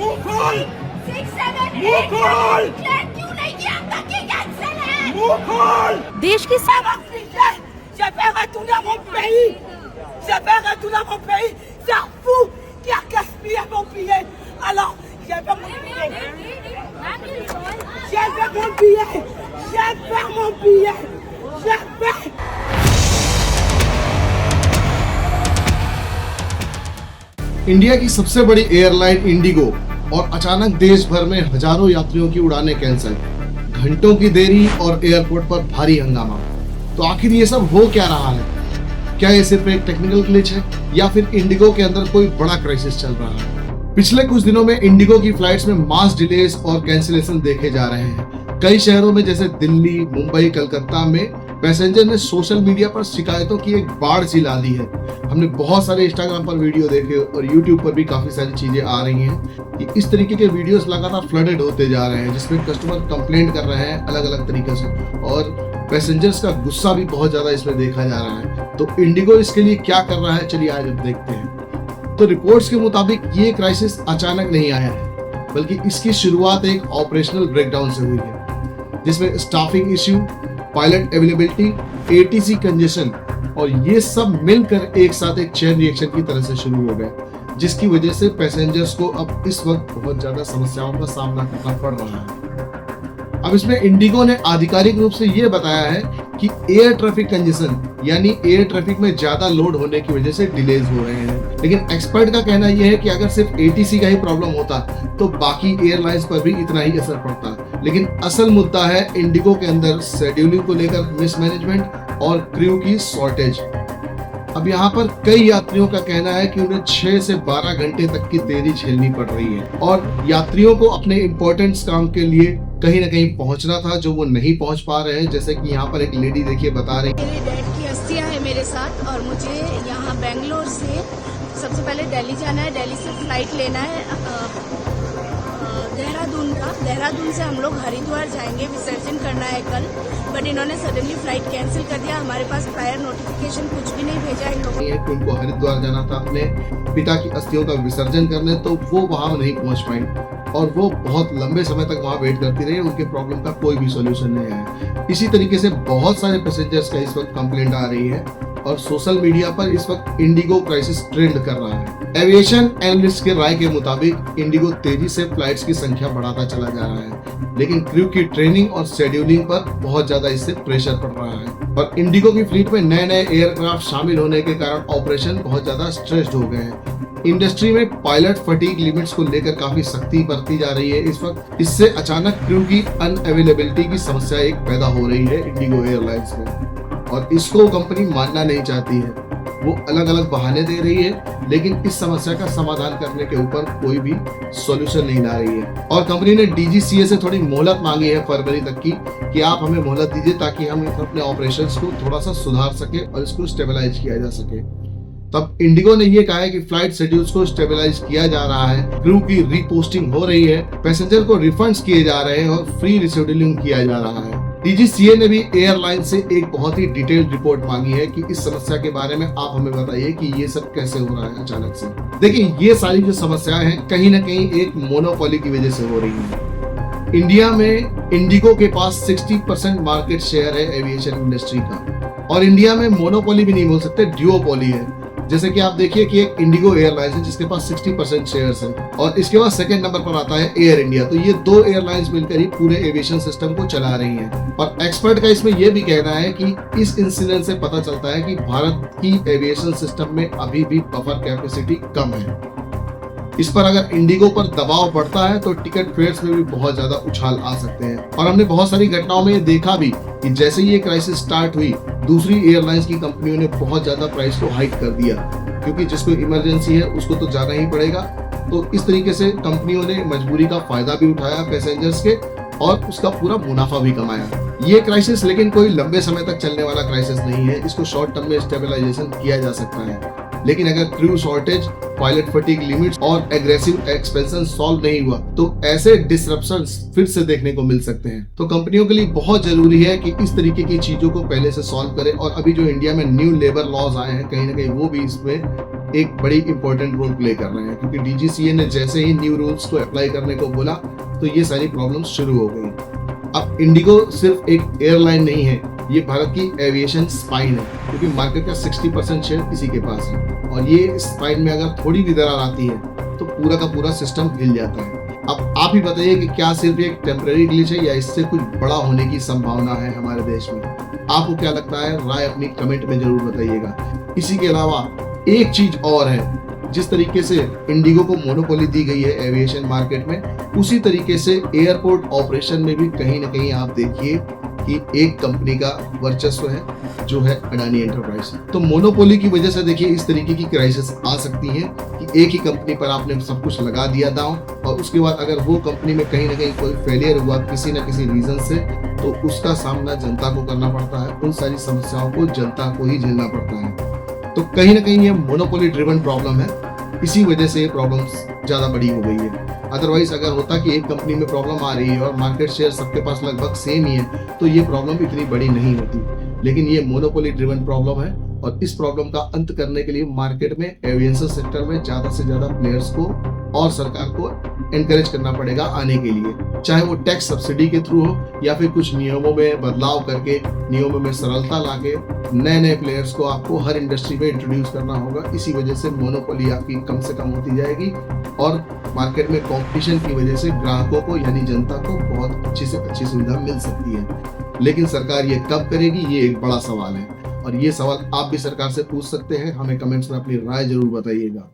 मुंह खोल। 6, 7, मुंह 8 खोल। क्यों नहीं किया? ताकि कैंसिल है। मुंह खोल। देश की J'appelle tout dans mon pays. J'appelle tout dans mon pays. C'est un fou qui a gaspillé mon billet. Alors, j'ai fait mon billet. J'ai fait mon billet. J'ai fait mon billet. J'ai fait. India की सबसे बड़ी airline Indigo और अचानक देश भर में हजारों यात्रियों की उड़ानें कैंसिल, घंटों की देरी और एयरपोर्ट पर भारी हंगामा। तो आखिर ये सब हो क्या रहा है? क्या ये सिर्फ एक टेक्निकल ग्लिच है या फिर इंडिगो के अंदर कोई बड़ा क्राइसिस चल रहा है? पिछले कुछ दिनों में इंडिगो की फ्लाइट्स में मास डिलेज और कैंसिलेशन देखे जा रहे हैं। कई शहरों में जैसे दिल्ली, मुंबई, कलकत्ता में पैसेंजर ने सोशल मीडिया पर शिकायतों की एक बाढ़ सी ला दी है। हमने बहुत सारे इंस्टाग्राम पर वीडियो देखे और यूट्यूब पर भी काफी सारी चीजें आ रही हैं कि इस तरीके के वीडियोस लगातार फ्लडेड होते जा रहे हैं, जिसमें कस्टमर कंप्लेंट कर रहे हैं अलग अलग तरीके से और पैसेंजर्स का गुस्सा भी बहुत ज्यादा इसमें देखा जा रहा है। तो इंडिगो इसके लिए क्या कर रहा है, चलिए आज अब देखते हैं। तो रिपोर्ट्स के मुताबिक ये क्राइसिस अचानक नहीं आया है, बल्कि इसकी शुरुआत एक ऑपरेशनल ब्रेकडाउन से हुई है, जिसमें staffing issue, pilot availability, ATC congestion और ये सब मिलकर एक साथ एक चेन रिएक्शन की तरह से शुरू हो गए, जिसकी वजह से पैसेंजर्स को अब इस वक्त बहुत ज्यादा समस्याओं का सामना करना पड़ रहा है। अब इसमें इंडिगो ने आधिकारिक रूप से ये बताया है कि एयर ट्रैफिक कंजेशन यानी एयर ट्रैफिक में ज्यादा लोड होने की वजह से डिलेज हो रहे हैं। लेकिन एक्सपर्ट का कहना यह है कि अगर सिर्फ एटीसी का ही प्रॉब्लम होता तो बाकी एयरलाइंस पर भी इतना ही असर पड़ता। लेकिन असल मुद्दा है इंडिगो के अंदर शेड्यूलिंग को लेकर मिसमैनेजमेंट और क्रू की शॉर्टेज। अब यहाँ पर कई यात्रियों का कहना है कि उन्हें 6 से 12 घंटे तक की देरी झेलनी पड़ रही है और यात्रियों को अपने इम्पोर्टेंट काम के लिए कहीं ना कहीं पहुंचना था, जो वो नहीं पहुंच पा रहे हैं। जैसे कि यहाँ पर एक लेडी देखिए बता रही है, मेरे डैड की अस्थियां है मेरे साथ और मुझे यहाँ बेंगलोर से सबसे पहले दिल्ली जाना है। दिल्ली से फ्लाइट लेना है देहरादून से हम लोग हरिद्वार जाएंगे, विसर्जन करना है कल। बट इन्होंने सडनली फ्लाइट कैंसिल कर दिया। हमारे पास प्रायर नोटिफिकेशन कुछ भी नहीं भेजा इन लोगों ने। उनको हरिद्वार जाना था अपने पिता की अस्थियों का विसर्जन करने, तो वो वहां नहीं पहुंच पाई और वो बहुत लंबे समय तक वहां वेट करती रही। उनके प्रॉब्लम का कोई भी सॉल्यूशन नहीं आया। इसी तरीके से बहुत सारे पैसेंजर्स का इस वक्त कंप्लेंट आ रही है और सोशल मीडिया पर इस वक्त इंडिगो क्राइसिस ट्रेंड कर रहा है। एविएशन एनालिस्ट के राय के मुताबिक इंडिगो तेजी से फ्लाइट्स की संख्या बढ़ाता चला जा रहा है, लेकिन क्रू की ट्रेनिंग और शेड्यूलिंग पर बहुत ज्यादा इससे प्रेशर पड़ रहा है और इंडिगो की फ्लीट में नए नए एयरक्राफ्ट शामिल होने के कारण ऑपरेशन बहुत ज्यादा स्ट्रेस्ड हो गए हैं। इंडस्ट्री में पायलट फटीग लिमिट्स को लेकर काफी सख्ती बरती जा रही है इस वक्त। इससे अचानक क्रू की अनअवेलेबिलिटी की समस्या एक पैदा हो रही है इंडिगो एयरलाइंस में और इसको कंपनी मानना नहीं चाहती है। वो अलग अलग बहाने दे रही है, लेकिन इस समस्या का समाधान करने के ऊपर कोई भी सॉल्यूशन नहीं ला रही है और कंपनी ने डीजीसीए से थोड़ी मोहलत मांगी है फरवरी तक की कि आप हमें मोहलत दीजिए ताकि हम अपने ऑपरेशंस को थोड़ा सा सुधार सके और इसको स्टेबलाइज किया जा सके। तब इंडिगो ने ये कहा है कि फ्लाइट शेड्यूल्स को स्टेबलाइज किया जा रहा है, क्रू की रीपोस्टिंग हो रही है, पैसेंजर को रिफंड्स किए जा रहे हैं और फ्री रिशेड्यूलिंग किया जा रहा है। डीजीसीए ने भी एयरलाइन से एक बहुत ही डिटेल्ड रिपोर्ट मांगी है कि इस समस्या के बारे में आप हमें बताइए कि ये सब कैसे हो रहा है अचानक से। देखिए, ये सारी जो समस्याएं हैं कहीं ना कहीं एक मोनोपोली की वजह से हो रही है। इंडिया में इंडिगो के पास 60% मार्केट शेयर है एविएशन इंडस्ट्री का और इंडिया में मोनोपोली भी नहीं बोल सकते, ड्यूओपोली है। जैसे कि आप देखिए कि एक इंडिगो एयरलाइंस है जिसके पास 60% शेयर्स हैं और इसके बाद सेकंड नंबर पर आता है एयर इंडिया। तो ये दो एयरलाइंस मिलकर ही पूरे एविएशन सिस्टम को चला रही हैं और एक्सपर्ट का इसमें यह भी कहना है कि इस इंसिडेंट से पता चलता है कि भारत की एविएशन सिस्टम में अभी भी बफर कैपेसिटी कम है। इस पर अगर इंडिगो पर दबाव बढ़ता है तो टिकट फेयर्स में भी बहुत ज्यादा उछाल आ सकते हैं और हमने बहुत सारी घटनाओं में ये देखा भी कि जैसे ही ये क्राइसिस स्टार्ट हुई, दूसरी एयरलाइंस की कंपनियों ने बहुत ज्यादा प्राइस को हाइक कर दिया, क्योंकि जिसको इमरजेंसी है उसको तो जाना ही पड़ेगा। तो इस तरीके से कंपनियों ने मजबूरी का फायदा भी उठाया पैसेंजर्स के और उसका पूरा मुनाफा भी कमाया। ये क्राइसिस लेकिन कोई लंबे समय तक चलने वाला क्राइसिस नहीं है, इसको शॉर्ट टर्म में स्टेबलाइजेशन किया जा सकता है। लेकिन अगर crew shortage, pilot fatigue limits और एग्रेसिव एक्सपेंशन सॉल्व नहीं हुआ तो ऐसे डिसरप्शंस फिर से देखने को मिल सकते हैं। तो कंपनियों के लिए बहुत जरूरी है कि इस तरीके की चीजों को पहले से सॉल्व करें और अभी जो इंडिया में न्यू लेबर लॉज आए हैं कहीं ना कहीं वो भी इसमें एक बड़ी इंपॉर्टेंट रोल प्ले कर रहे हैं, क्योंकि डीजीसीए ने जैसे ही न्यू रूल्स को अप्लाई करने को बोला तो ये सारी प्रॉब्लम्स शुरू हो गई। अब इंडिगो सिर्फ एक एयरलाइन नहीं है, ये भारत की एविएशन स्पाइन है, क्योंकि मार्केट का 60% शेयर इसी के पास है और ये स्पाइन में अगर थोड़ी भी दरार आती है तो पूरा का पूरा सिस्टम हिल जाता है। अब आप ही बताइए कि क्या सिर्फ एक टेम्परेरी ग्लिच है या इससे कुछ बड़ा होने की संभावना है हमारे देश में? आपको क्या लगता है? राय अपनी कमेंट में जरूर बताइएगा। इसी के अलावा एक चीज और है, जिस तरीके से इंडिगो को मोनोपोली दी गई है एविएशन मार्केट में, उसी तरीके से एयरपोर्ट ऑपरेशन में भी कहीं ना कहीं आप देखिए कि एक कंपनी का वर्चस्व है, जो है अडानी एंटरप्राइज। तो मोनोपोली की वजह से देखिए इस तरीके की क्राइसिस आ सकती है कि एक ही कंपनी पर आपने सब कुछ लगा दिया दांव, और उसके बाद अगर वो कंपनी में कहीं ना कहीं कोई फेलियर हुआ किसी न किसी रीजन से, तो उसका सामना जनता को करना पड़ता है, उन सारी समस्याओं को जनता को ही झेलना पड़ता है। तो कहीं ना कहीं ये मोनोपोली ड्रिवन प्रॉब्लम है, इसी वजह से ये प्रॉब्लम्स ज्यादा बड़ी हो गई है। अदरवाइज अगर होता कि एक कंपनी में प्रॉब्लम आ रही है और मार्केट शेयर सबके पास लगभग सेम ही है, तो ये प्रॉब्लम इतनी बड़ी नहीं होती। लेकिन ये मोनोपोली ड्रिवन प्रॉब्लम है और इस प्रॉब्लम का अंत करने के लिए मार्केट में एविएशन सेक्टर में ज्यादा से ज्यादा प्लेयर्स को और सरकार को एनकरेज करना पड़ेगा आने के लिए, चाहे वो टैक्स सब्सिडी के थ्रू हो या फिर कुछ नियमों में बदलाव करके, नियमों में सरलता लाके नए नए प्लेयर्स को आपको हर इंडस्ट्री में इंट्रोड्यूस करना होगा। इसी वजह से मोनोपोली आपकी कम से कम होती जाएगी और मार्केट में कंपटीशन की वजह से ग्राहकों को यानी जनता को बहुत अच्छी से अच्छी सुविधा मिल सकती है। लेकिन सरकार ये कब करेगी, ये एक बड़ा सवाल है और ये सवाल आप भी सरकार से पूछ सकते हैं। हमें कमेंट्स में अपनी राय जरूर बताइएगा।